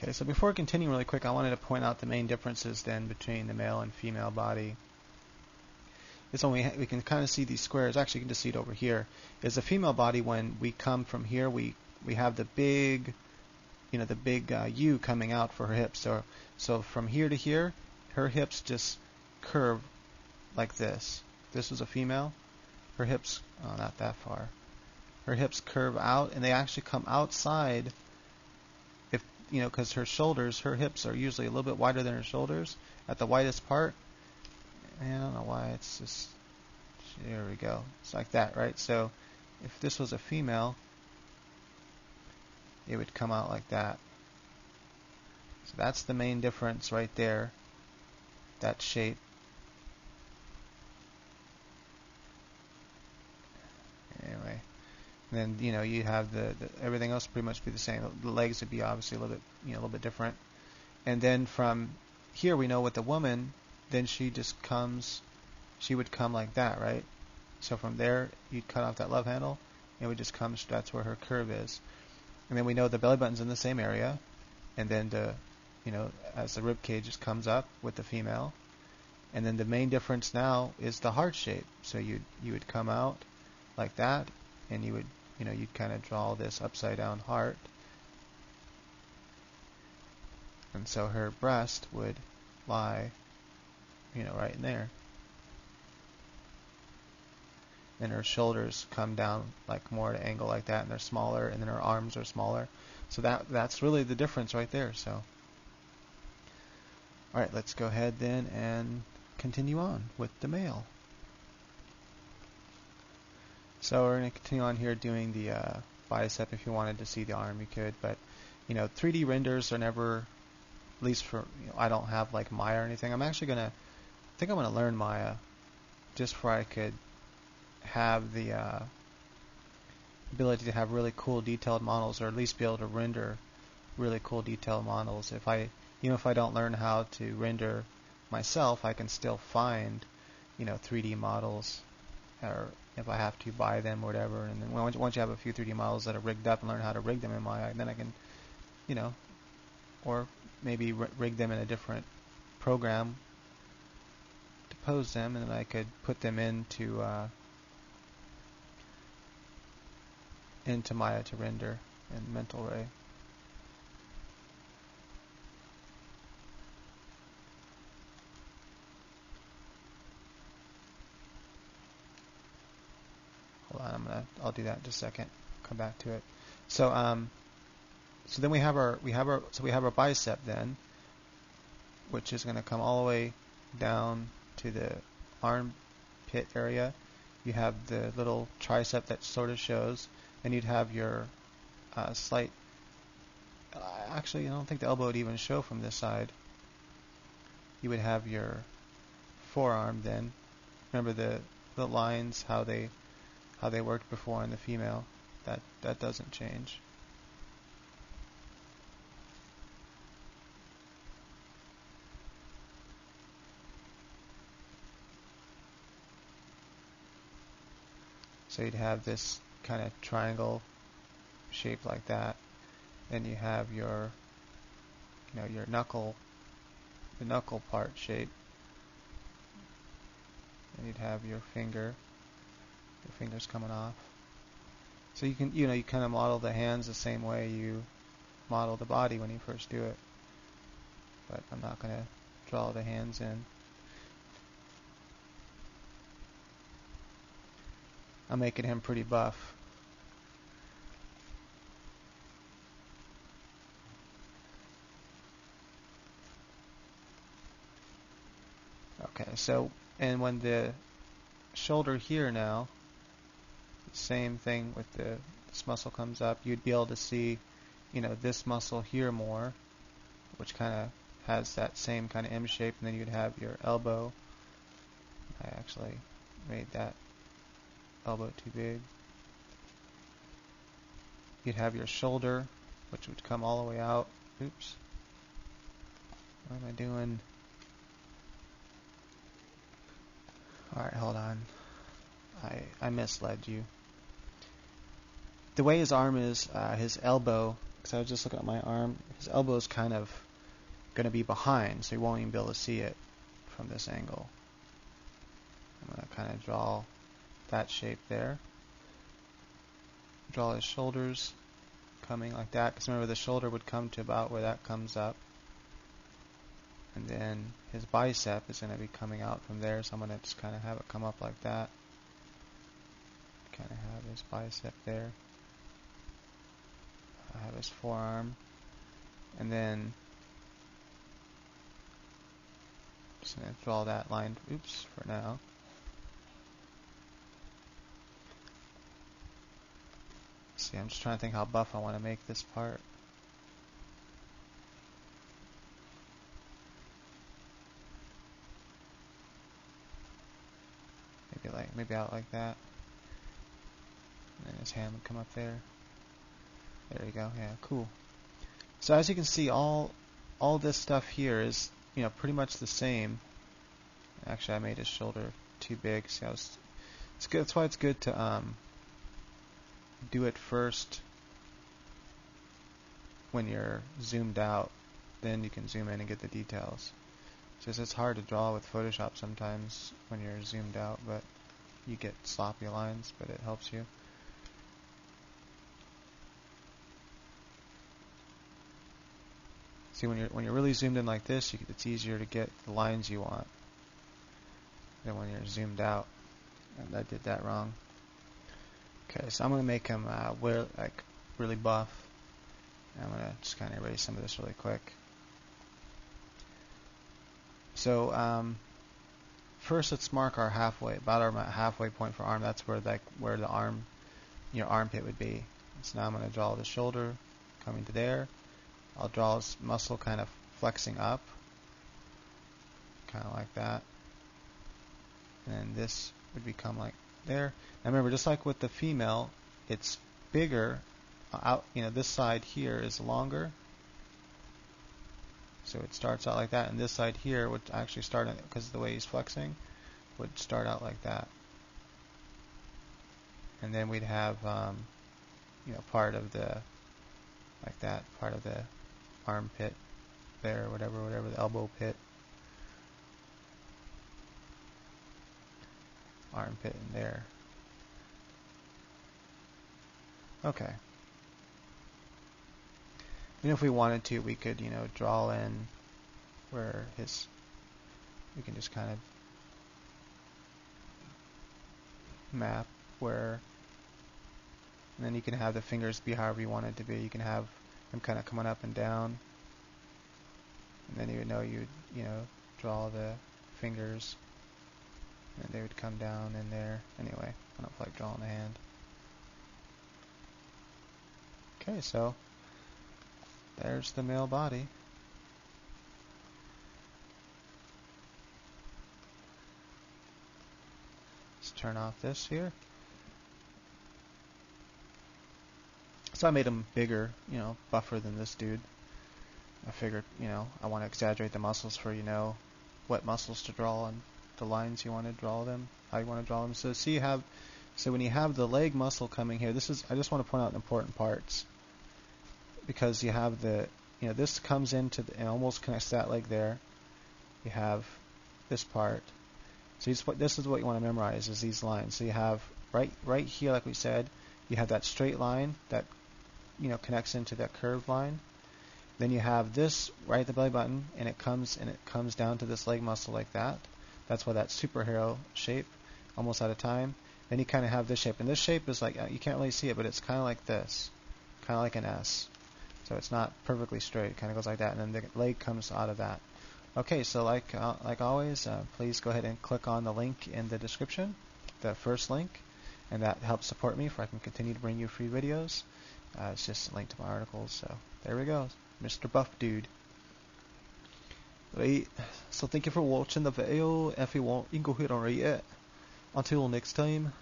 Okay, so before continuing really quick, I wanted to point out the main differences then between the male and female body. It's only we can kind of see these squares. Actually, you can just see it over here. Is the female body, when we come from here, we have the big, the big U coming out for her hips. So from here to here, her hips just curve like this. This is a female. Her hips, not that far. Her hips curve out, and they actually come outside. If because her hips are usually a little bit wider than her shoulders at the widest part. I don't know why it's just, there we go. It's like that, right? So if this was a female, it would come out like that. So that's the main difference right there, that shape. Anyway, and then you have the everything else pretty much be the same. The legs would be obviously a little bit different. And then from here we know with the woman, then she would come like that, right? So from there, you'd cut off that love handle, and it would just come, that's where her curve is. And then we know the belly button's in the same area, and then as the rib cage just comes up with the female. And then the main difference now is the heart shape. So you would come out like that, and you would, you'd kind of draw this upside down heart. And so her breast would lie right in there. And her shoulders come down like more at an angle like that, and they're smaller, and then her arms are smaller. So that's really the difference right there. So, all right, let's go ahead then and continue on with the male. So we're going to continue on here doing the bicep. If you wanted to see the arm, you could, but 3D renders are never, at least for I don't have like Maya or anything. I'm actually I think I'm gonna learn Maya, just for I could have the ability to have really cool detailed models, or at least be able to render really cool detailed models. If I don't learn how to render myself, I can still find 3D models, or if I have to buy them or whatever. And then once you have a few 3D models that are rigged up and learn how to rig them in Maya, then I can or maybe rig them in a different program to pose them, and then I could put them into Maya to render in Mental Ray. Hold on, I'll do that in just a second. Come back to it. So so then we have our bicep then, which is going to come all the way down to the armpit area. You have the little tricep that sort of shows, and you'd have your slight. Actually, I don't think the elbow would even show from this side. You would have your forearm then. Remember the lines, how they worked before in the female. That doesn't change. So you'd have this kind of triangle shape like that. Then you have your your knuckle, the knuckle part shape. And you'd have your fingers coming off. So you can you kind of model the hands the same way you model the body when you first do it. But I'm not going to draw the hands in. I'm making him pretty buff. Okay, so, and when the shoulder here now, same thing with this muscle comes up, you'd be able to see, this muscle here more, which kind of has that same kind of M shape, and then you'd have your elbow. I actually made that elbow too big. You'd have your shoulder, which would come all the way out. Oops. What am I doing? Alright, hold on. I misled you. The way his arm is, his elbow because I was just looking at my arm, his elbow is kind of going to be behind, so you won't even be able to see it from this angle. I'm going to kind of draw that shape there. Draw his shoulders coming like that, because remember the shoulder would come to about where that comes up. And then his bicep is going to be coming out from there, so I'm going to just kind of have it come up like that. Kind of have his bicep there. I have his forearm. And then just going to draw that line, oops, for now. See, I'm just trying to think how buff I want to make this part. Maybe out like that. And then his hand would come up there. There you go. Yeah, cool. So as you can see, all this stuff here is, you know, pretty much the same. Actually, I made his shoulder too big. See, it's good. That's why it's good to do it first when you're zoomed out. Then you can zoom in and get the details. Just it's hard to draw with Photoshop sometimes when you're zoomed out, but you get sloppy lines, but it helps you. See, when you're really zoomed in like this, it's easier to get the lines you want than when you're zoomed out. And I did that wrong. Okay, so I'm gonna make him really buff. And I'm gonna just kind of erase some of this really quick. So first, let's mark our halfway point for arm. That's where the arm, your armpit would be. So now I'm going to draw the shoulder coming to there. I'll draw his muscle kind of flexing up, kind of like that. And then this would become like there. Now remember, just like with the female, it's bigger. This side here is longer. So it starts out like that, and this side here would actually start, because of the way he's flexing, would start out like that. And then we'd have, part of the, like that, part of the armpit there, whatever, the elbow pit. Armpit in there. Okay. And if we wanted to, we could, draw in where we can just kind of map where, and then you can have the fingers be however you want it to be. You can have them kind of coming up and down, and then you would know draw the fingers, and they would come down in there. Anyway, I don't feel like drawing the hand. Okay, so there's the male body. Let's turn off this here. So I made him bigger, buffer than this dude. I figured, I want to exaggerate the muscles for, what muscles to draw and the lines you want to draw them, how you want to draw them. So see, when you have the leg muscle coming here, I just want to point out important parts, because you have this comes into and almost connects to that leg there. You have this part. So this is what you want to memorize, is these lines. So you have right here, like we said, you have that straight line that connects into that curved line. Then you have this right at the belly button, and it comes down to this leg muscle like that. That's why that superhero shape, almost out of time. Then you kind of have this shape, and this shape is like, you can't really see it, but it's kind of like this, kind of like an S. So it's not perfectly straight. It kind of goes like that, and then the leg comes out of that. Okay, so like always, please go ahead and click on the link in the description, the first link, and that helps support me, for I can continue to bring you free videos. It's just a link to my articles. So there we go, Mr. Buff Dude. Right, so thank you for watching the video. If you want, you can go ahead and rate it. Until next time.